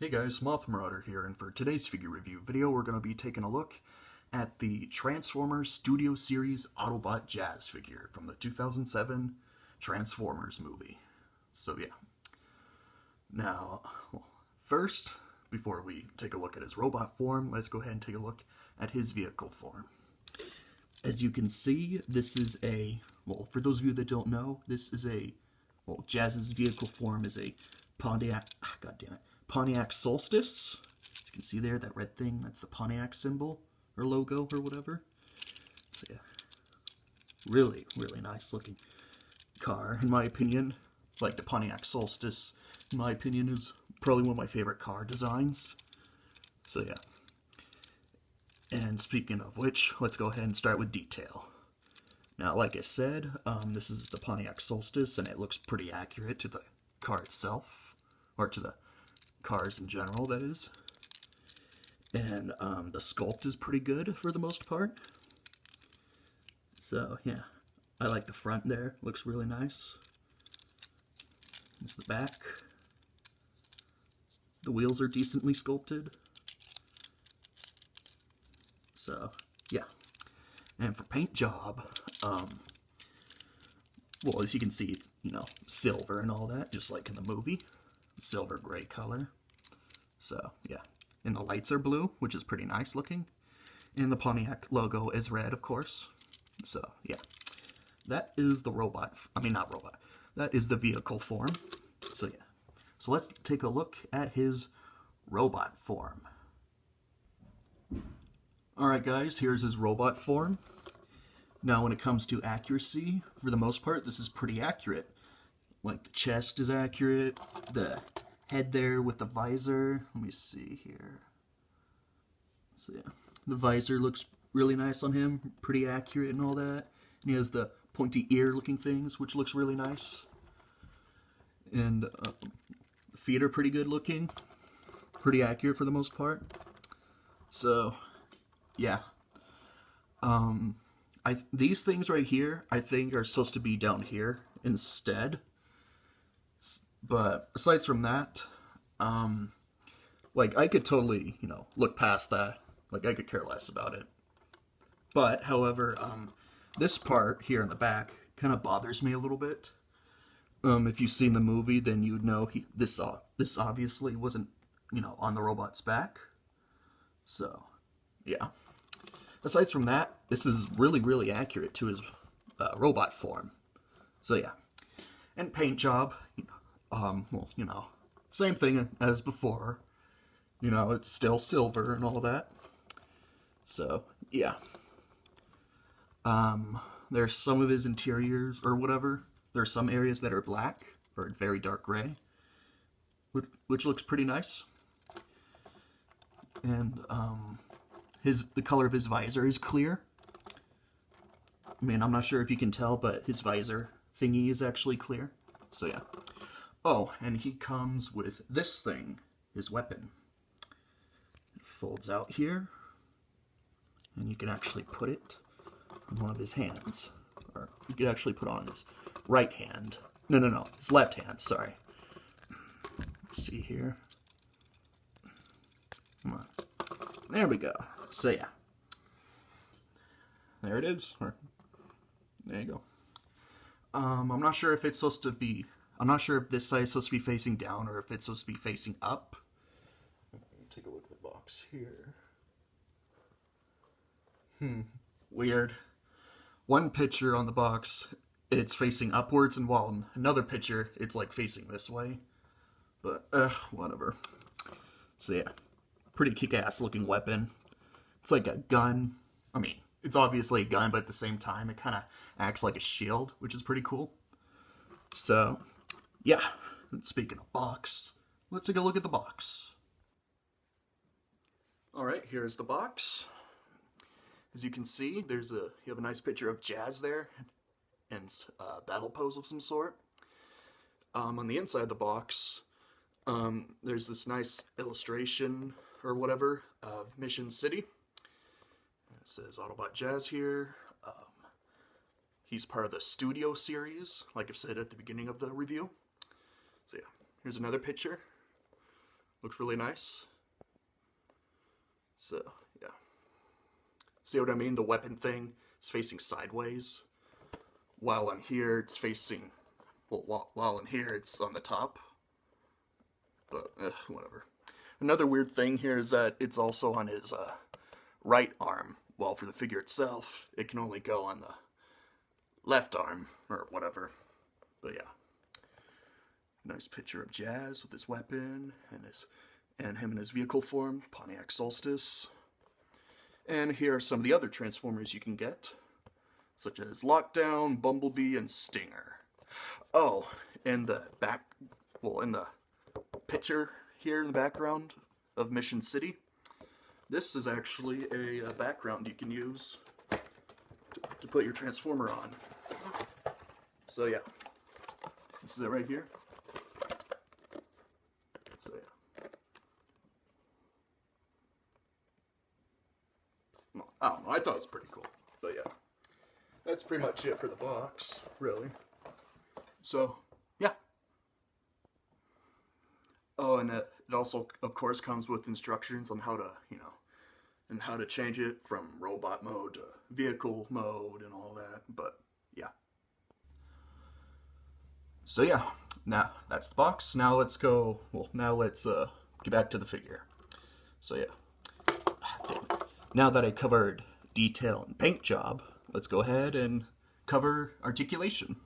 Hey guys, Moth Marauder here, and for today's figure review video, we're going to be taking a look at the Transformers Studio Series Autobot Jazz figure from the 2007 Transformers movie. So yeah. Now, first, before we take a look at his robot form, let's go ahead and take a look at his vehicle form. As you can see, this is for those of you that don't know, this is Jazz's vehicle form is a Pontiac Solstice. As you can see there, that red thing, that's the Pontiac symbol, or logo, or whatever. So yeah, really, really nice looking car, in my opinion. Like the Pontiac Solstice, in my opinion, is probably one of my favorite car designs. So yeah. And speaking of which, let's go ahead and start with detail. Now, like I said, this is the Pontiac Solstice, and it looks pretty accurate to the car itself, or to the cars in general, that is. And the sculpt is pretty good for the most part. So, yeah. I like the front there. Looks really nice. There's the back. The wheels are decently sculpted. So, yeah. And for paint job, well, as you can see, it's, silver and all that, just like in the movie. Silver gray color. So, yeah. And the lights are blue, which is pretty nice looking. And the Pontiac logo is red, of course. So, yeah. That is the that is the vehicle form. So, yeah. So, let's take a look at his robot form. Alright guys, here's his robot form. Now when it comes to accuracy, for the most part, this is pretty accurate. Like the chest is accurate, the head there with the visor. Let me see here. So yeah, the visor looks really nice on him, pretty accurate and all that. And he has the pointy ear looking things, which looks really nice. And the feet are pretty good looking, pretty accurate for the most part. So yeah. These things right here, I think, are supposed to be down here instead. But aside from that, I could totally, look past that. Like, I could care less about it. But, however, this part here in the back kind of bothers me a little bit. If you've seen the movie, then you'd know this obviously wasn't, on the robot's back. So, yeah. Aside from that, this is really, really accurate to his robot form. So yeah. And paint job, same thing as before. It's still silver and all that. So, yeah. There's some of his interiors, or whatever. There's some areas that are black, or very dark gray, which looks pretty nice. And, the color of his visor is clear. I mean, I'm not sure if you can tell, but his visor thingy is actually clear. So yeah. Oh, and he comes with this thing, his weapon. It folds out here, and you can actually put it on one of his hands. Or you could actually put it on his right hand. No, his left hand, sorry. Let's see here. Come on. There we go. So yeah, there it is. There you go. I'm not sure if it's supposed to be. I'm not sure if this side is supposed to be facing down or if it's supposed to be facing up. Take a look at the box here. Weird. One picture on the box, it's facing upwards, and while in another picture, it's like facing this way. But whatever. So yeah, pretty kick-ass looking weapon. It's like a gun. I mean, it's obviously a gun, but at the same time, it kind of acts like a shield, which is pretty cool. So, yeah. And speaking of box, let's take a look at the box. Alright, here's the box. As you can see, you have a nice picture of Jazz there, and a battle pose of some sort. On the inside of the box, there's this nice illustration, or whatever, of Mission City. It says Autobot Jazz here. He's part of the Studio series, like I've said at the beginning of the review. So yeah, here's another picture Looks really nice. So, yeah. See what I mean? The weapon thing is facing sideways, while on here it's facing, well, while in here it's on the top. But, whatever. Another weird thing here is that it's also on his right arm, while for the figure itself, it can only go on the left arm, or whatever. But yeah. Nice picture of Jazz with his weapon, and him in his vehicle form, Pontiac Solstice. And here are some of the other Transformers you can get, such as Lockdown, Bumblebee, and Stinger. Oh, in the in the picture here in the background of Mission City, this is actually a background you can use to put your Transformer on. So yeah, this is it right here. So yeah. Well, I don't know, I thought it was pretty cool. But yeah, that's pretty much it for the box, really. So, yeah. Oh, and it also, of course, comes with instructions on how to, and how to change it from robot mode to vehicle mode and all that. But, yeah. So, yeah. Now, that's the box. Now let's go, get back to the figure. So, yeah. Now that I covered detail and paint job, let's go ahead and cover articulation.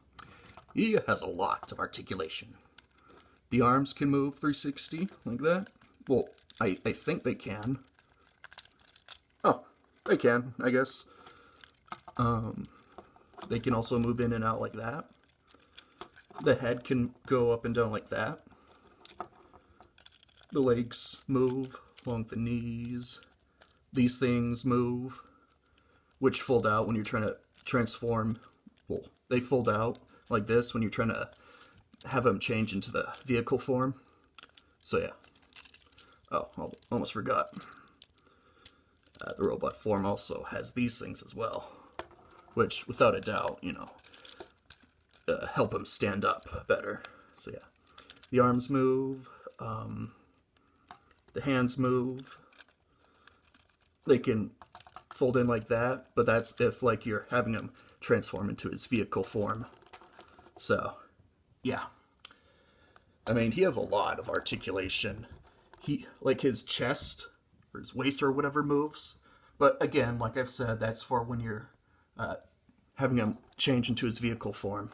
He has a lot of articulation. The arms can move 360 like that. Well, I think they can. Oh, they can, I guess. They can also move in and out like that. The head can go up and down like that. The legs move along the knees. These things move, which fold out when you're trying to transform. Well, they fold out like this when you're trying to have them change into the vehicle form. So yeah. Oh, almost forgot. The robot form also has these things as well, which without a doubt, help him stand up better. So yeah. The arms move. The hands move. They can fold in like that, but that's if you're having him transform into his vehicle form. So, yeah. I mean, he has a lot of articulation. His chest, or his waist or whatever moves. But again, like I've said, that's for when you're having him change into his vehicle form.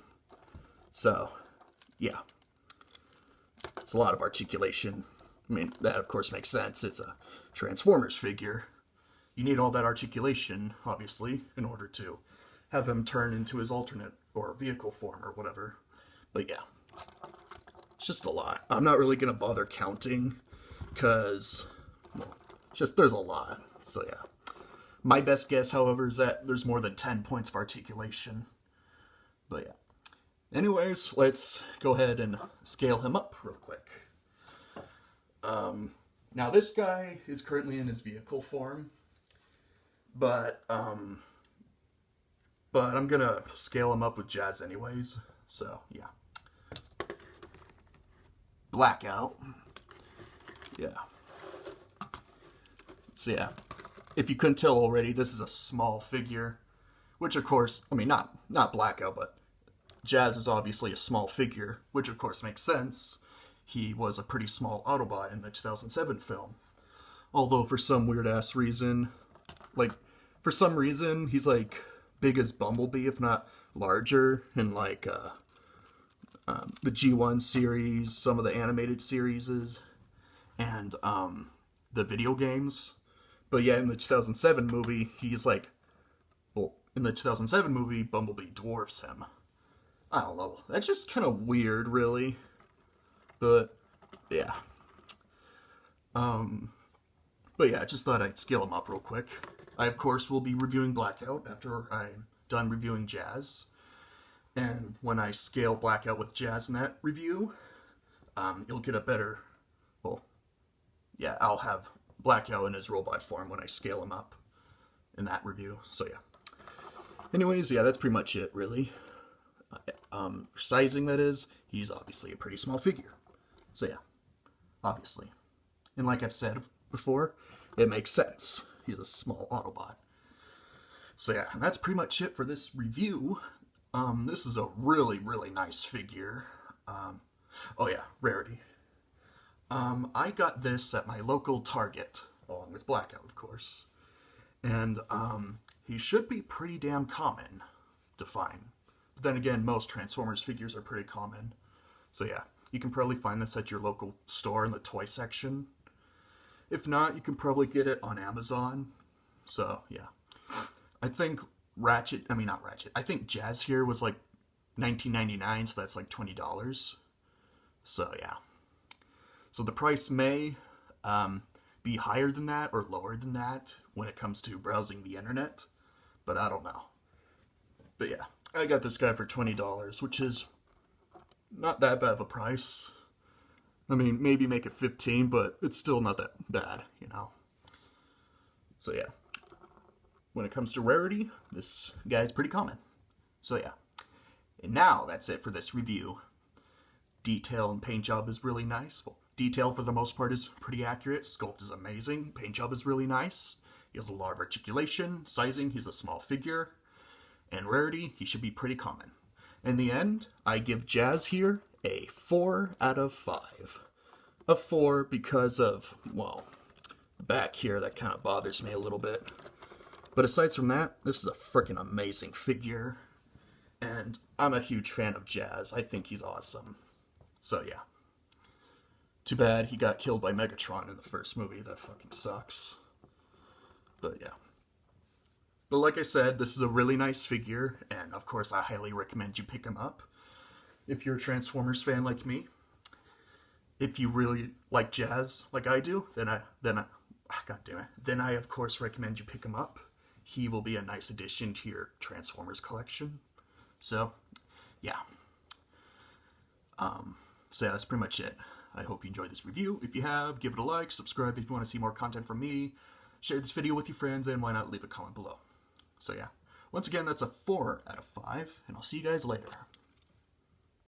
So, yeah. It's a lot of articulation. I mean, that of course makes sense. It's a Transformers figure. You need all that articulation, obviously, in order to have him turn into his alternate or vehicle form or whatever. But yeah, it's just a lot. I'm not really going to bother counting because, there's a lot. So yeah. My best guess, however, is that there's more than 10 points of articulation. But yeah. Anyways, let's go ahead and scale him up real quick. Now this guy is currently in his vehicle form. But I'm gonna scale him up with Jazz anyways, so yeah. Blackout. Yeah. So yeah, if you couldn't tell already, this is a small figure, which of course, I mean, not Blackout, but Jazz is obviously a small figure, which of course makes sense. He was a pretty small Autobot in the 2007 film. Although for some weird-ass reason, he's big as Bumblebee, if not larger, in the G1 series, some of the animated series, and the video games. But yeah, in the 2007 movie, in the 2007 movie, Bumblebee dwarfs him. I don't know. That's just kind of weird, really. But yeah. But yeah, I just thought I'd scale him up real quick. I, of course, will be reviewing Blackout after I'm done reviewing Jazz. And when I scale Blackout with Jazz in that review, you'll get a better... Well, yeah, I'll have Blackout in his robot form when I scale him up in that review. So, yeah. Anyways, yeah, that's pretty much it, really. Sizing, that is, he's obviously a pretty small figure. So, yeah, obviously. And like I've said before, it makes sense. He's a small Autobot. So yeah, and that's pretty much it for this review. This is a really, really nice figure. Oh yeah, rarity. I got this at my local Target, along with Blackout, of course. And he should be pretty damn common to find. But then again, most Transformers figures are pretty common. So yeah, you can probably find this at your local store in the toy section. If not, you can probably get it on Amazon. So yeah. I think not Ratchet, I think Jazz here was like $19.99, so that's like $20. So yeah. So the price may be higher than that or lower than that when it comes to browsing the internet, but I don't know. But yeah, I got this guy for $20, which is not that bad of a price. I mean, maybe make it 15, but it's still not that bad, you know. So yeah, when it comes to rarity, this guy's pretty common. So yeah, and now that's it for this review. Detail and paint job is really nice. Well, detail for the most part is pretty accurate. Sculpt is amazing. Paint job is really nice. He has a lot of articulation. Sizing, he's a small figure. And rarity, he should be pretty common. In the end, I give Jazz here a 4 out of 5. A 4 because of, well, the back here, that kind of bothers me a little bit. But aside from that, this is a freaking amazing figure. And I'm a huge fan of Jazz. I think he's awesome. So yeah. Too bad he got killed by Megatron in the first movie. That fucking sucks. But yeah. But like I said, this is a really nice figure, and of course I highly recommend you pick him up if you're a Transformers fan like me. If you really like Jazz like I do, then I of course recommend you pick him up. He will be a nice addition to your Transformers collection. So, yeah. So yeah, that's pretty much it. I hope you enjoyed this review. If you have, give it a like, subscribe if you want to see more content from me, share this video with your friends, and why not leave a comment below. So yeah, once again, that's a 4 out of 5, and I'll see you guys later.